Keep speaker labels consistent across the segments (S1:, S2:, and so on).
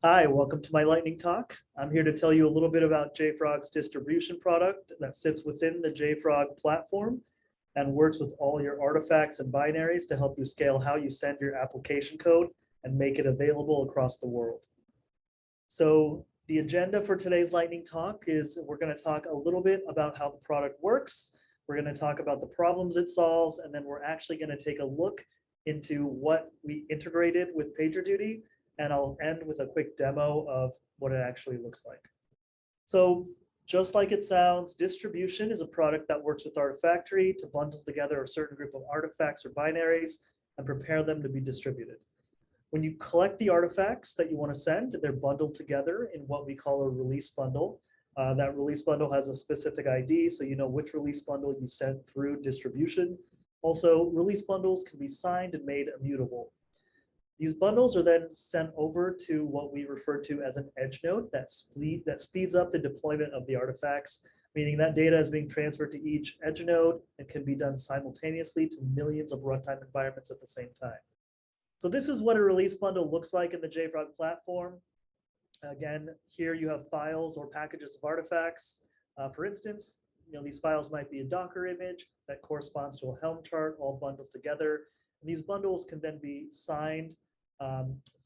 S1: Hi, welcome to my lightning talk. I'm here to tell you a little bit about JFrog's distribution product that sits within the JFrog platform and works with all your artifacts and binaries to help you scale how you send your application code and make it available across the world. So the agenda for today's lightning talk is we're going to talk a little bit about how the product works. We're going to talk about the problems it solves, and then we're actually going to take a look into what we integrated with PagerDuty, and I'll end with a quick demo of what it actually looks like. So just like it sounds, distribution is a product that works with Artifactory to bundle together a certain group of artifacts or binaries and prepare them to be distributed. When you collect the artifacts that you want to send, they're bundled together in what we call a release bundle. That release bundle has a specific ID, so you know which release bundle you sent through distribution. Also, release bundles can be signed and made immutable. These bundles are then sent over to what we refer to as an edge node that speeds up the deployment of the artifacts, meaning that data is being transferred to each edge node and can be done simultaneously to millions of runtime environments at the same time. So this is what a release bundle looks like in the JFrog platform. Again, here you have files or packages of artifacts. For instance, these files might be a Docker image that corresponds to a Helm chart all bundled together. And these bundles can then be signed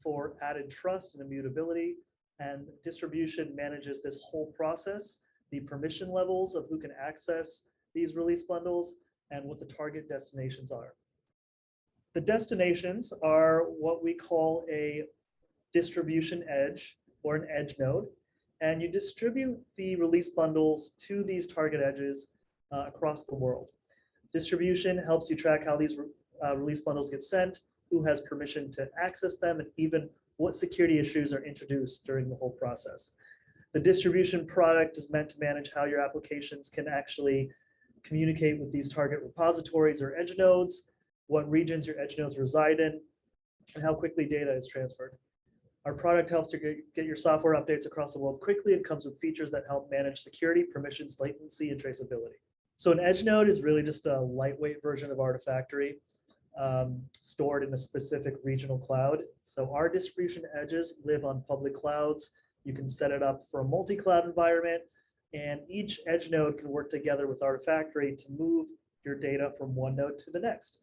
S1: for added trust and immutability. And distribution manages this whole process, the permission levels of who can access these release bundles and what the target destinations are. The destinations are what we call a distribution edge or an edge node, and you distribute the release bundles to these target edges across the world. Distribution helps you track how these release bundles get sent, who has permission to access them, and even what security issues are introduced during the whole process. The distribution product is meant to manage how your applications can actually communicate with these target repositories or edge nodes, what regions your edge nodes reside in, and how quickly data is transferred. Our product helps you get your software updates across the world quickly. It comes with features that help manage security, permissions, latency, and traceability. So an edge node is really just a lightweight version of Artifactory stored in a specific regional cloud. So our distribution edges live on public clouds. You can set it up for a multi-cloud environment, and each edge node can work together with Artifactory to move your data from one node to the next.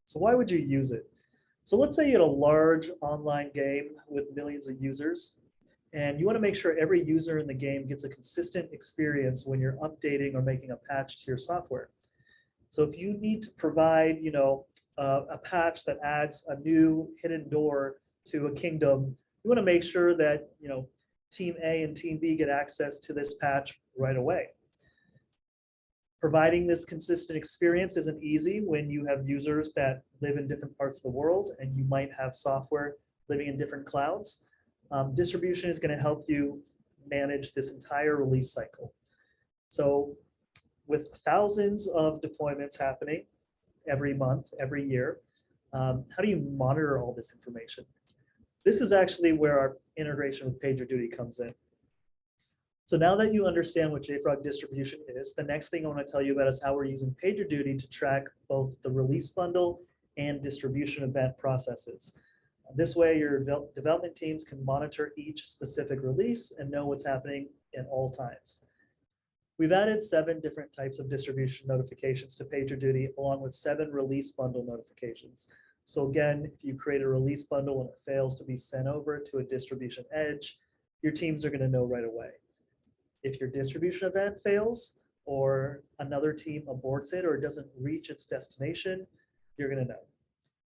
S1: So why would you use it? So let's say you had a large online game with millions of users, and you want to make sure every user in the game gets a consistent experience when you're updating or making a patch to your software. So if you need to provide, a patch that adds a new hidden door to a kingdom, you want to make sure that, Team A and Team B get access to this patch right away. Providing this consistent experience isn't easy when you have users that live in different parts of the world and you might have software living in different clouds. Distribution is going to help you manage this entire release cycle. So with thousands of deployments happening every month, every year, how do you monitor all this information? This is actually where our integration with PagerDuty comes in. So now that you understand what JFrog distribution is, the next thing I want to tell you about is how we're using PagerDuty to track both the release bundle and distribution event processes. This way, your development teams can monitor each specific release and know what's happening at all times. We've added 7 different types of distribution notifications to PagerDuty, along with 7 release bundle notifications. So again, if you create a release bundle and it fails to be sent over to a distribution edge, your teams are going to know right away. If your distribution event fails or another team aborts it or doesn't reach its destination, you're going to know.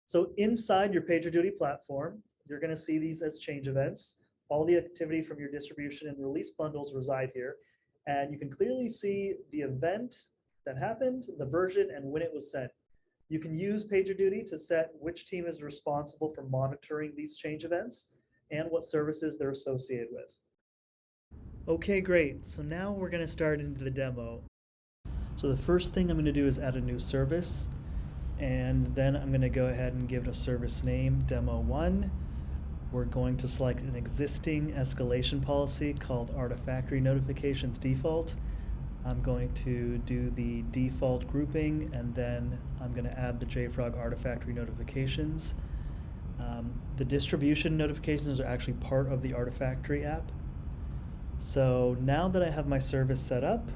S1: So inside your PagerDuty platform, you're going to see these as change events. All the activity from your distribution and release bundles reside here. And you can clearly see the event that happened, the version, and when it was sent. You can use PagerDuty to set which team is responsible for monitoring these change events and what services they're associated with. Okay, great. So now we're going to start into the demo. So the first thing I'm going to do is add a new service, and then I'm going to go ahead and give it a service name, Demo1. We're going to select an existing escalation policy called Artifactory Notifications Default. I'm going to do the default grouping, and then I'm going to add the JFrog Artifactory notifications. The distribution notifications are actually part of the Artifactory app. So now that I have my service set up,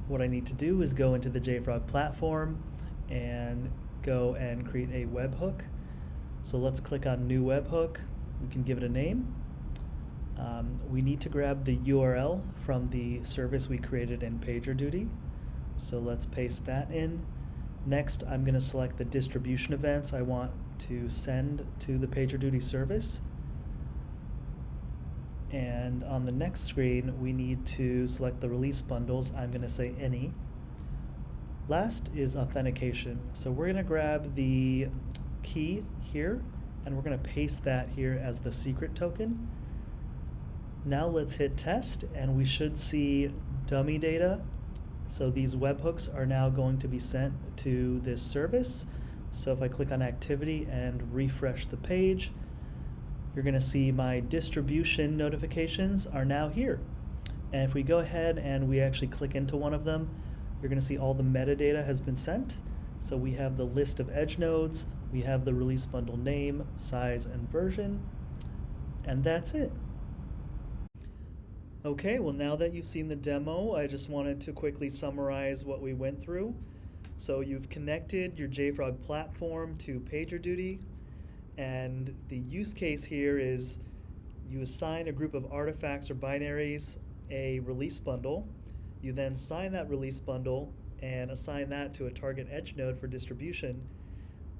S1: what I need to do is go into the JFrog platform and go and create a webhook. So let's click on New Webhook. We can give it a name. We need to grab the URL from the service we created in PagerDuty. So let's paste that in. Next, I'm going to select the distribution events I want to send to the PagerDuty service. And on the next screen, we need to select the release bundles. I'm going to say any. Last is authentication. So we're going to grab the key here, and we're going to paste that here as the secret token. Now let's hit test, and we should see dummy data. So these webhooks are now going to be sent to this service. So if I click on activity and refresh the page, you're going to see my distribution notifications are now here. And if we go ahead and we actually click into one of them, you're going to see all the metadata has been sent. So we have the list of edge nodes, we have the release bundle name, size, and version, and that's it. Okay, well, now that you've seen the demo, I just wanted to quickly summarize what we went through. So you've connected your JFrog platform to PagerDuty, and the use case here is you assign a group of artifacts or binaries a release bundle. You then sign that release bundle and assign that to a target edge node for distribution.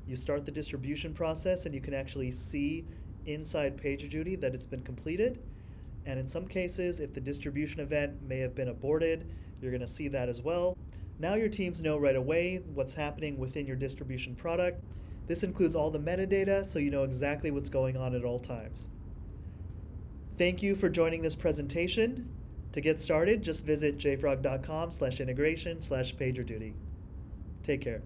S1: You start the distribution process, and you can actually see inside PagerDuty that it's been completed. And in some cases, if the distribution event may have been aborted, you're going to see that as well. Now your teams know right away what's happening within your distribution product. This includes all the metadata, so you know exactly what's going on at all times. Thank you for joining this presentation. To get started, just visit jfrog.com/integration/PagerDuty. Take care.